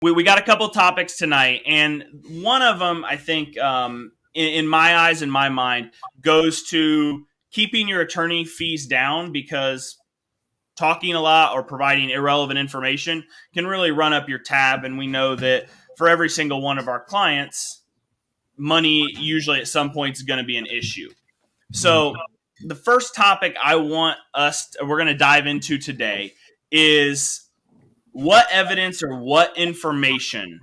we got a couple topics tonight, and one of them, I think, in my eyes, in my mind, goes to keeping your attorney fees down because talking a lot or providing irrelevant information can really run up your tab. And we know that for every single one of our clients, money usually at some point is going to be an issue. So the first topic we're going to dive into today is what evidence or what information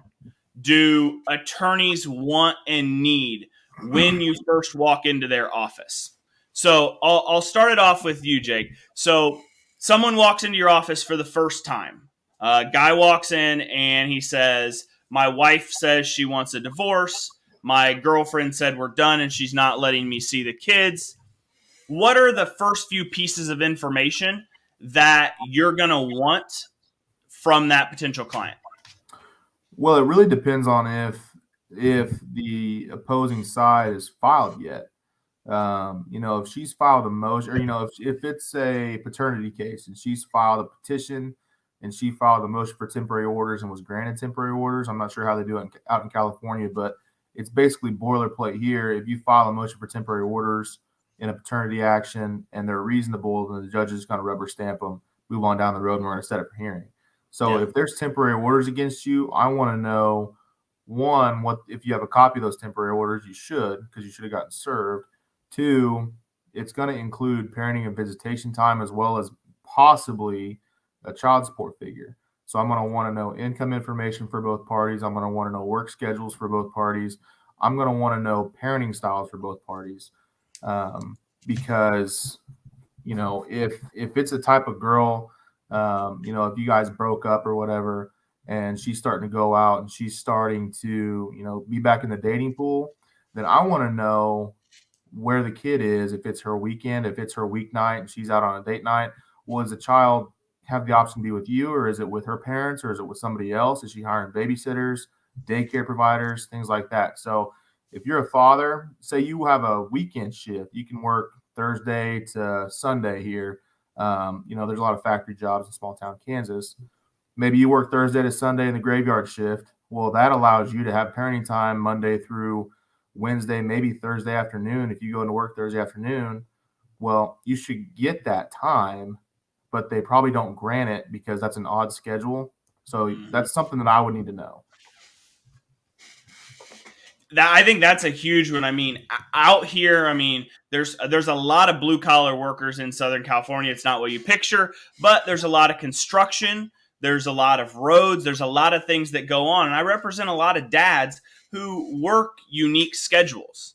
do attorneys want and need when you first walk into their office? So I'll start it off with you, Jake. So someone walks into your office for the first time. A guy walks in and he says, "My wife says she wants a divorce. My girlfriend said we're done and she's not letting me see the kids." What are the first few pieces of information that you're going to want from that potential client? Well, it really depends on if the opposing side is filed yet. If she's filed a motion, or if it's a paternity case and she's filed a petition and she filed a motion for temporary orders and was granted temporary orders. I'm not sure how they do it out in California, but it's basically boilerplate here. If you file a motion for temporary orders in a paternity action and they're reasonable, then the judge is going to rubber stamp them, move on down the road, and we're going to set up for hearing. So if there's temporary orders against you, I want to know, one, what if you have a copy of those temporary orders, you should, because you should have gotten served. Two, it's going to include parenting and visitation time as well as possibly a child support figure. So I'm going to want to know income information for both parties. I'm going to want to know work schedules for both parties. I'm going to want to know parenting styles for both parties. Because, if it's a type of girl, if you guys broke up or whatever, and she's starting to go out and she's starting to, be back in the dating pool, then I want to know where the kid is, if it's her weekend, if it's her weeknight and she's out on a date night. Well, does the child have the option to be with you, or is it with her parents, or is it with somebody else? Is she hiring babysitters, daycare providers, things like that? So if you're a father, say you have a weekend shift, you can work Thursday to Sunday here. There's a lot of factory jobs in small town Kansas. Maybe you work Thursday to Sunday in the graveyard shift. Well, that allows you to have parenting time Monday through Wednesday, maybe Thursday afternoon. If you go into work Thursday afternoon, well, you should get that time, but they probably don't grant it because that's an odd schedule. So that's something that I would need to know. I think that's a huge one. I mean, out here, there's a lot of blue collar workers in Southern California. It's not what you picture, but there's a lot of construction. There's a lot of roads. There's a lot of things that go on. And I represent a lot of dads who work unique schedules.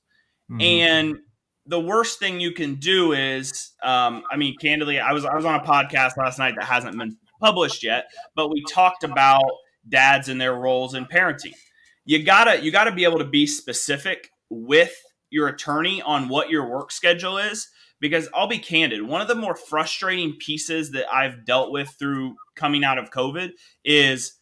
Mm-hmm. And the worst thing you can do is, candidly, I was on a podcast last night that hasn't been published yet, but we talked about dads and their roles in parenting. You gotta be able to be specific with your attorney on what your work schedule is, because I'll be candid. One of the more frustrating pieces that I've dealt with through coming out of COVID is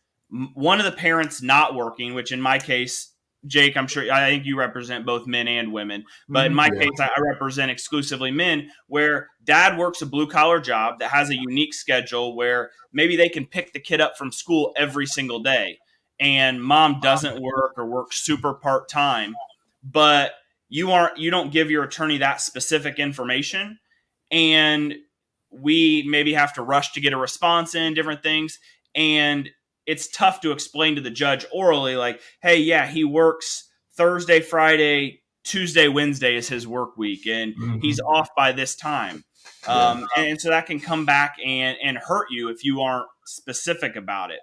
one of the parents not working, which in my case, Jake, I think you represent both men and women, but in my case, I represent exclusively men, where dad works a blue collar job that has a unique schedule where maybe they can pick the kid up from school every single day, and mom doesn't work or works super part-time, but you don't give your attorney that specific information, and we maybe have to rush to get a response in, different things, and it's tough to explain to the judge orally, like, hey, yeah, he works Thursday, Friday, Tuesday, Wednesday is his work week, and he's off by this time. And so that can come back and hurt you if you aren't specific about it.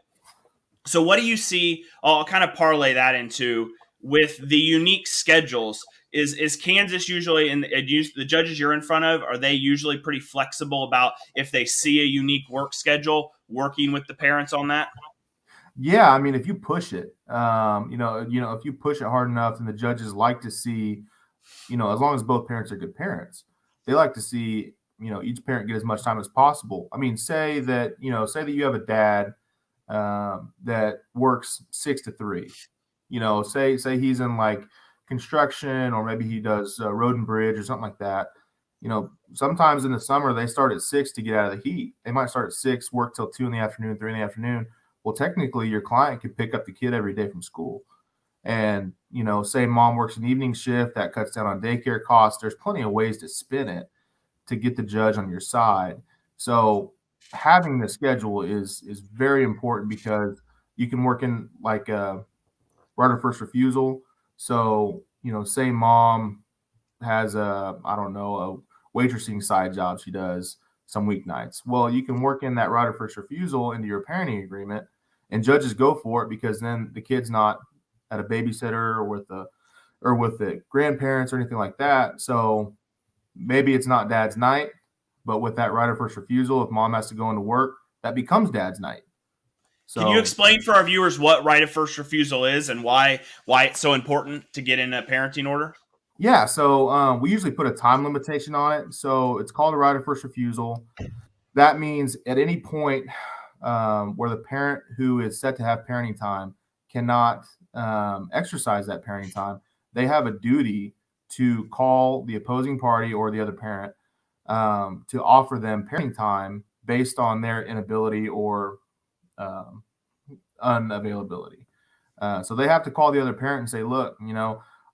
So what do you see? I'll kind of parlay that into with the unique schedules. Is Kansas usually, and the judges you're in front of, are they usually pretty flexible about if they see a unique work schedule, working with the parents on that? Yeah, if you push it, if you push it hard enough, and the judges like to see, as long as both parents are good parents, they like to see, each parent get as much time as possible. Say that you have a dad that works 6 to 3. Say he's in like construction, or maybe he does road and bridge or something like that. Sometimes in the summer they start at 6 to get out of the heat. They might start at 6, work till 2 in the afternoon, 3 in the afternoon. Well, technically, your client could pick up the kid every day from school. And, say mom works an evening shift, that cuts down on daycare costs. There's plenty of ways to spin it to get the judge on your side. So having the schedule is very important because you can work in like a right of first refusal. So, say mom has a, I don't know, a waitressing side job she does some weeknights. Well, you can work in that right of first refusal into your parenting agreement, and judges go for it because then the kid's not at a babysitter or with the grandparents or anything like that. So maybe it's not dad's night, but with that right of first refusal, if mom has to go into work, that becomes dad's night. Can you So explain for our viewers what right of first refusal is and why it's so important to get in a parenting order? yeah, so we usually put a time limitation on it. So it's called a right of first refusal. That means at any point where the parent who is set to have parenting time cannot exercise that parenting time, they have a duty to call the opposing party or the other parent to offer them parenting time based on their inability or um, unavailability. So they have to call the other parent and say, look,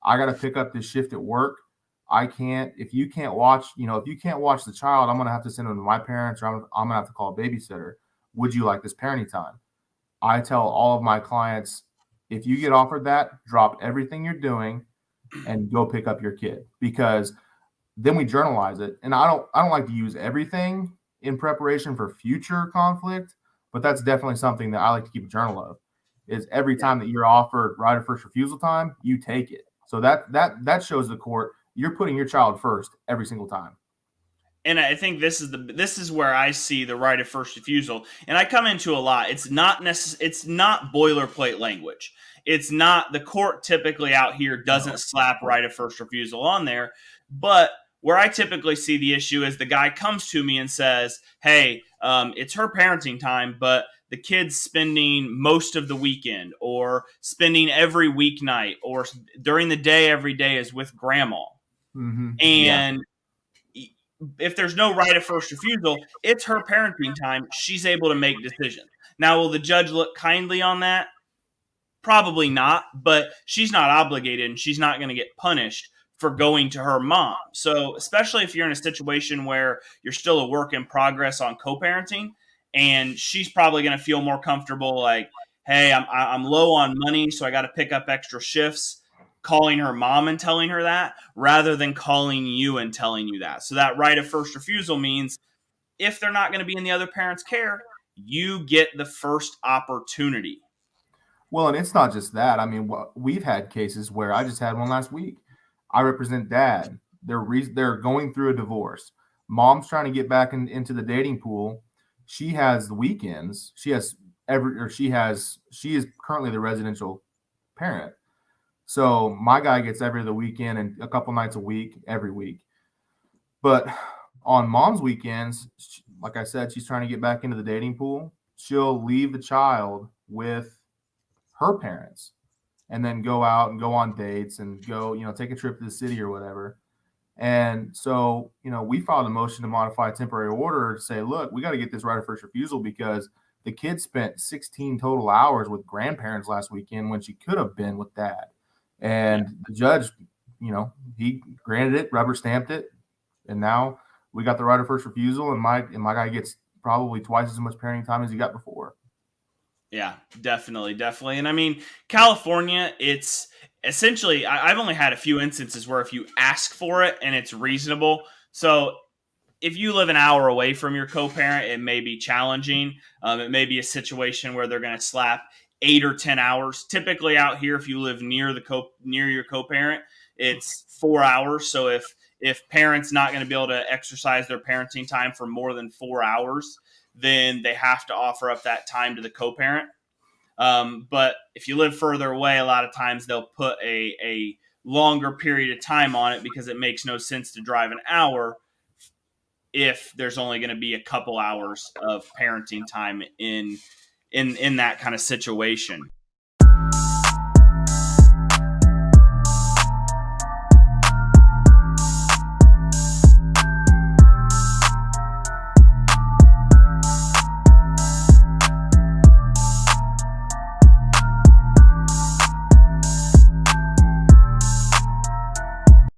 I got to pick up this shift at work. I can't, if you can't watch, if you can't watch the child, I'm going to have to send them to my parents or I'm going to have to call a babysitter. Would you like this parenting time? I tell all of my clients, if you get offered that, drop everything you're doing and go pick up your kid, because then we journalize it. And I don't like to use everything in preparation for future conflict, but that's definitely something that I like to keep a journal of. Is every time that you're offered right of first refusal time, you take it. So that shows the court you're putting your child first every single time. And I think this is where I see the right of first refusal, and I come into a lot. It's not boilerplate language. It's not, the court typically out here doesn't No. slap right of first refusal on there, but where I typically see the issue is the guy comes to me and says, "Hey, it's her parenting time, but the kid's spending most of the weekend, or spending every weeknight, or during the day every day is with grandma." Yeah. And if there's no right of first refusal, it's her parenting time. She's able to make decisions. Now, will the judge look kindly on that? Probably not, but she's not obligated and she's not going to get punished for going to her mom. So, especially if you're in a situation where you're still a work in progress on co parenting, and she's probably going to feel more comfortable like, hey, I'm low on money, so I got to pick up extra shifts, calling her mom and telling her that rather than calling you and telling you that. So, that right of first refusal means if they're not going to be in the other parent's care, you get the first opportunity. Well, and it's not just that. I mean, we've had cases where I just had one last week. I represent dad. They're going through a divorce. Mom's trying to get back into the dating pool. She has the weekends. She is currently the residential parent. So my guy gets every other weekend and a couple nights a week, every week. But on mom's weekends, like I said, she's trying to get back into the dating pool. She'll leave the child with her parents and then go out and go on dates and go, take a trip to the city or whatever. And so, we filed a motion to modify a temporary order to say, look, we got to get this right of first refusal because the kid spent 16 total hours with grandparents last weekend when she could have been with dad. Yeah. And the judge, he granted it, rubber stamped it, and now we got the right of first refusal, and my guy gets probably twice as much parenting time as he got before. Yeah, definitely, definitely. And I mean, California, it's essentially, I've only had a few instances where if you ask for it and it's reasonable. So if you live an hour away from your co-parent, it may be challenging. It may be a situation where they're going to slap 8 or 10 hours. Typically, out here, if you live near your co-parent, it's 4 hours. So if parents not going to be able to exercise their parenting time for more than 4 hours, then they have to offer up that time to the co-parent. But if you live further away, a lot of times they'll put a longer period of time on it because it makes no sense to drive an hour if there's only going to be a couple hours of parenting time in that kind of situation.